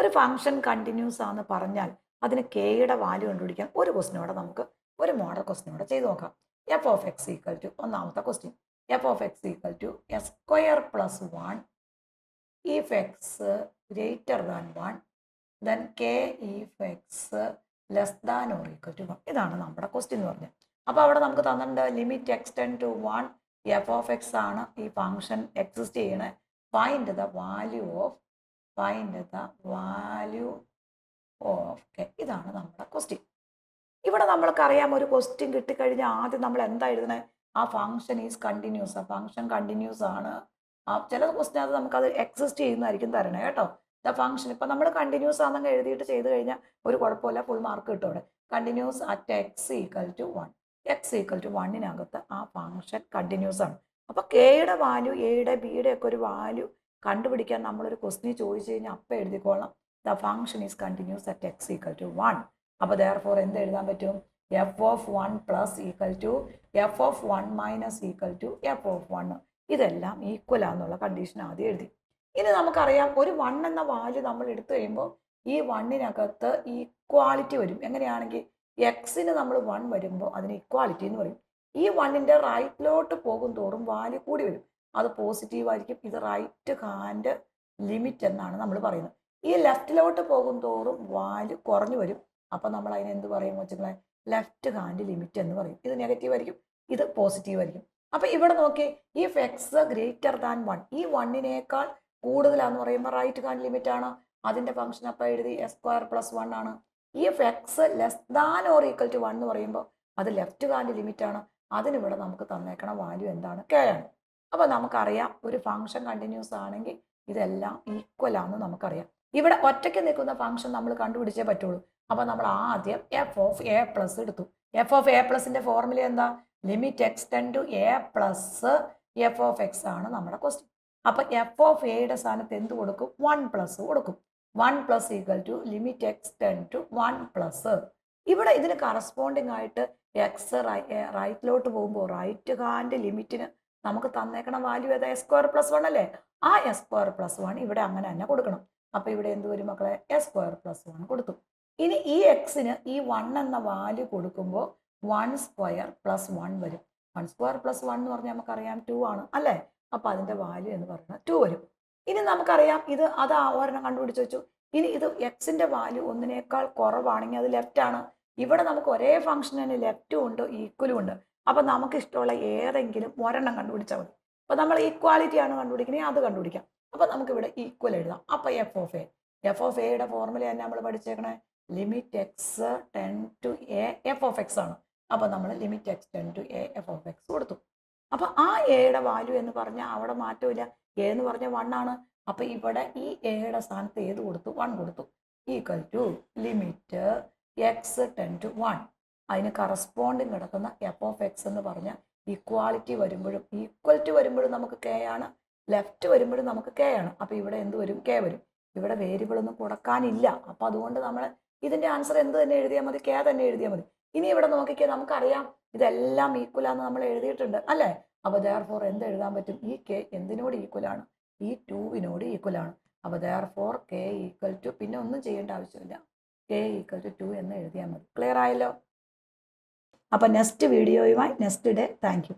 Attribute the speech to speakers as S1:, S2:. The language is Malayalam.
S1: ഒരു ഫംഗ്ഷൻ കണ്ടിന്യൂസ് ആണെന്ന് പറഞ്ഞാൽ അതിന് കെയുടെ വാല്യൂ കണ്ടുപിടിക്കാൻ ഒരു ക്വസ്റ്റിനോടെ നമുക്ക് ഒരു മോഡൽ ക്വസ്റ്റിനോടെ ചെയ്ത് നോക്കാം. F of X equal to ഒന്നാമത്തെ question, F of X equal to S square plus 1 if X greater than 1 then K if X less than or equal to 1. ഇതാണ് നമ്മുടെ ക്വസ്റ്റ്യൻ എന്ന് പറഞ്ഞത്. അപ്പോൾ അവിടെ നമുക്ക് തന്നിട്ടുണ്ട് limit X tends to 1 f of X ആണ് ഈ ഫംഗ്ഷൻ എക്സിസ്റ്റ് ചെയ്യണേ. Find the value of K. ഇതാണ് നമ്മുടെ ക്വസ്റ്റ്യൻ. ഇവിടെ നമ്മൾക്കറിയാം ഒരു ക്വസ്റ്റ്യൻ കിട്ടിക്കഴിഞ്ഞാൽ ആദ്യം നമ്മൾ എന്താ എഴുതണേ? ആ ഫംഗ്ഷൻ ഈസ് കണ്ടിന്യൂസ്. ആ ഫംഗ്ഷൻ കണ്ടിന്യൂസ് ആണ്. ചില ക്വസ്റ്റ്യൻ നമുക്കത് എക്സിസ്റ്റ് ചെയ്യുന്നതായിരിക്കും തരണേ കേട്ടോ. ദ ഫംഗ്ഷൻ ഇപ്പം നമ്മൾ കണ്ടിന്യൂസ് ആണെന്ന് എഴുതിയിട്ട് ചെയ്ത് കഴിഞ്ഞാൽ ഒരു കുഴപ്പമില്ല, ഫുൾ മാർക്ക് കിട്ടും അവിടെ. Continuous at X equal to 1. X equal to 1-നകത്ത് ആ ഫംഗ്ഷൻ കണ്ടിന്യൂസ് ആണ്. അപ്പോൾ കെയുടെ വാല്യൂ, എയുടെ ബിയുടെ ഒക്കെ ഒരു വാല്യൂ കണ്ടുപിടിക്കാൻ നമ്മളൊരു ക്വസ്റ്റ്യൻ ചോദിച്ചു കഴിഞ്ഞാൽ അപ്പം എഴുതിക്കോളാം the function is continuous at X equal to 1. അപ്പോൾ therefore എന്ത് എഴുതാൻ പറ്റും? F of 1 plus equal to F of 1 minus equal to F of 1. ഇതെല്ലാം ഈക്വൽ ആണെന്നുള്ള കണ്ടീഷൻ ആദ്യം എഴുതി. ഇനി നമുക്കറിയാം ഒരു 1 എന്ന വാല്യൂ നമ്മൾ എടുത്തു കഴിയുമ്പോൾ ഈ 1-നകത്ത് ഈക്വാലിറ്റി വരും. എങ്ങനെയാണെങ്കിൽ എക്സിന് നമ്മൾ 1 വരുമ്പോൾ അതിന് ഇക്വാലിറ്റി എന്ന് പറയും. ഈ 1-ന്റെ റൈറ്റിലോട്ട് പോകും തോറും വാല്യൂ കൂടി വരും. അത് പോസിറ്റീവ് ആയിരിക്കും. ഇത് റൈറ്റ് ഹാൻഡ് ലിമിറ്റ് എന്നാണ് നമ്മൾ പറയുന്നത്. ഈ ലെഫ്റ്റിലോട്ട് പോകും തോറും വാല്യൂ കുറഞ്ഞു വരും. അപ്പോൾ നമ്മൾ അതിനെ എന്ത് പറയും വെച്ചാൽ ലെഫ്റ്റ് ഹാൻഡ് ലിമിറ്റ് എന്ന് പറയും. ഇത് നെഗറ്റീവ് ആയിരിക്കും, ഇത് പോസിറ്റീവ് ആയിരിക്കും. അപ്പോൾ ഇവിടെ നോക്കി, ഇഫ് എക്സ് ഗ്രേറ്റർ ദാൻ 1, ഈ 1-നേക്കാൾ കൂടുതലാന്ന് പറയുമ്പോൾ റൈറ്റ് ഹാൻഡ് ലിമിറ്റ് ആണ്. അതിൻ്റെ ഫംഗ്ഷൻ അപ്പോൾ എഴുതി എസ് സ്ക്വയർ പ്ലസ് 1 ആണ്. If X less than or equal to 1 എന്ന് പറയുമ്പോൾ അത് ലെഫ്റ്റ് ഹാൻഡ് ലിമിറ്റ് ആണ്. അതിനിവിടെ നമുക്ക് തന്നേക്കണ വാല്യൂ എന്താണ്? കെ ആണ്. അപ്പോൾ നമുക്കറിയാം ഒരു ഫംഗ്ഷൻ കണ്ടിന്യൂസ് ആണെങ്കിൽ ഇതെല്ലാം ഈക്വൽ ആണെന്ന് നമുക്കറിയാം. ഇവിടെ ഒറ്റയ്ക്ക് നിൽക്കുന്ന ഫംഗ്ഷൻ നമ്മൾ കണ്ടുപിടിച്ചേ പറ്റുള്ളൂ. അപ്പോൾ നമ്മൾ ആദ്യം എഫ് ഓഫ് എ പ്ലസ് എടുത്തു. എഫ് ഓഫ് എ പ്ലസിൻ്റെ ഫോർമുല എന്താ? Limit X tends to a plus f of X ആണ് നമ്മുടെ ക്വസ്റ്റ്യൻ. അപ്പോൾ എഫ് ഓഫ് എയുടെ സ്ഥാനത്ത് എന്ത് കൊടുക്കും? 1 പ്ലസ് കൊടുക്കും. 1 plus equal to limit X tends to 1 plus. ഇവിടെ ഇതിന് കറസ്പോണ്ടിങ് ആയിട്ട് എക്സ് റൈറ്റിലോട്ട് പോകുമ്പോൾ റൈറ്റ് ഹാൻഡ് ലിമിറ്റിന് നമുക്ക് തന്നേക്കണ വാല്യൂ ഏതാ? എസ് സ്ക്വയർ പ്ലസ് 1 അല്ലേ? ആ എസ് സ്ക്വയർ പ്ലസ് 1 ഇവിടെ അങ്ങനെ തന്നെ കൊടുക്കണം. അപ്പോൾ ഇവിടെ എന്ത് വരും മക്കളെ? എസ് സ്ക്വയർ പ്ലസ് 1 കൊടുത്തു. ഇനി ഈ എക്സിന് ഈ 1 എന്ന വാല്യൂ കൊടുക്കുമ്പോൾ 1 സ്ക്വയർ പ്ലസ് 1 വരും. 1 സ്ക്വയർ പ്ലസ് 1 എന്ന് പറഞ്ഞാൽ നമുക്കറിയാം 2 ആണ് അല്ലേ? അപ്പോൾ അതിൻ്റെ വാല്യൂ എന്ന് പറയുന്നത് 2 വരും. ഇനി നമുക്കറിയാം ഇത് അത് ഒരെണ്ണം കണ്ടുപിടിച്ച് വെച്ചു. ഇനി ഇത് എക്സിൻ്റെ വാല്യൂ 1-നേക്കാൾ കുറവാണെങ്കിൽ അത് ലെഫ്റ്റ് ആണ്. ഇവിടെ നമുക്ക് ഒരേ ഫംഗ്ഷന് ലെഫ്റ്റും ഉണ്ട് ഈക്വലും ഉണ്ട്. അപ്പം നമുക്ക് ഇഷ്ടമുള്ള ഏതെങ്കിലും ഒരെണ്ണം കണ്ടുപിടിച്ചാൽ മതി. അപ്പോൾ നമ്മൾ ഈക്വാലിറ്റി ആണ് കണ്ടുപിടിക്കണമെങ്കിൽ അത് കണ്ടുപിടിക്കാം. അപ്പോൾ നമുക്കിവിടെ ഈക്വൽ എഴുതാം. അപ്പോൾ എഫ് ഓഫ് എയുടെ ഫോർമുല തന്നെ നമ്മൾ പഠിച്ചേക്കണേ limit X tends to A F of X ആണ്. അപ്പോൾ നമ്മൾ limit X tends to A F of X കൊടുത്തു. അപ്പോൾ ആ എയുടെ വാല്യൂ എന്ന് പറഞ്ഞാൽ അവിടെ മാറ്റമില്ല. എ എന്ന് പറഞ്ഞാൽ 1 ആണ്. അപ്പോൾ ഇവിടെ ഈ എയുടെ സ്ഥാനത്ത് ഏത് കൊടുത്തു? 1 കൊടുത്തു. Equal to limit X tends to 1. അതിന് കറസ്പോണ്ടിങ് കിടക്കുന്ന എഫ് ഓഫ് എക്സ് എന്ന് പറഞ്ഞാൽ ഈക്വാലിറ്റി വരുമ്പോഴും ഈക്വൽറ്റി വരുമ്പോഴും നമുക്ക് കെ ആണ്, ലെഫ്റ്റ് വരുമ്പോഴും നമുക്ക് കെ ആണ്. അപ്പോൾ ഇവിടെ എന്ത് വരും? കെ വരും. ഇവിടെ വേരിയബിൾ ഒന്നും കൊടുക്കാനില്ല. അപ്പോൾ അതുകൊണ്ട് നമ്മൾ ഇതിൻ്റെ ആൻസർ എന്ത് തന്നെ എഴുതിയാൽ മതി? കെ തന്നെ എഴുതിയാൽ മതി. ഇനി ഇവിടെ നോക്കിക്കേ, നമുക്കറിയാം ഇതെല്ലാം ഈക്വലാന്ന് നമ്മൾ എഴുതിയിട്ടുണ്ട് അല്ലേ? അപ്പോൾ therefore എന്ത് എഴുതാൻ പറ്റും? ഈ കെ എന്തിനോട് ഈക്വലാണ്? ഈ 2-നോട് ഈക്വലാണ്. അപ്പോൾ therefore കെ ഈക്വൽ ടു, പിന്നെ ഒന്നും ചെയ്യേണ്ട ആവശ്യമില്ല, കെ ഈക്വൽ ടു 2 എന്ന് എഴുതിയാൽ മതി. ക്ലിയർ ആയല്ലോ? അപ്പോൾ നെക്സ്റ്റ് വീഡിയോയുമായി നെക്സ്റ്റ് ഡേ. Thank you.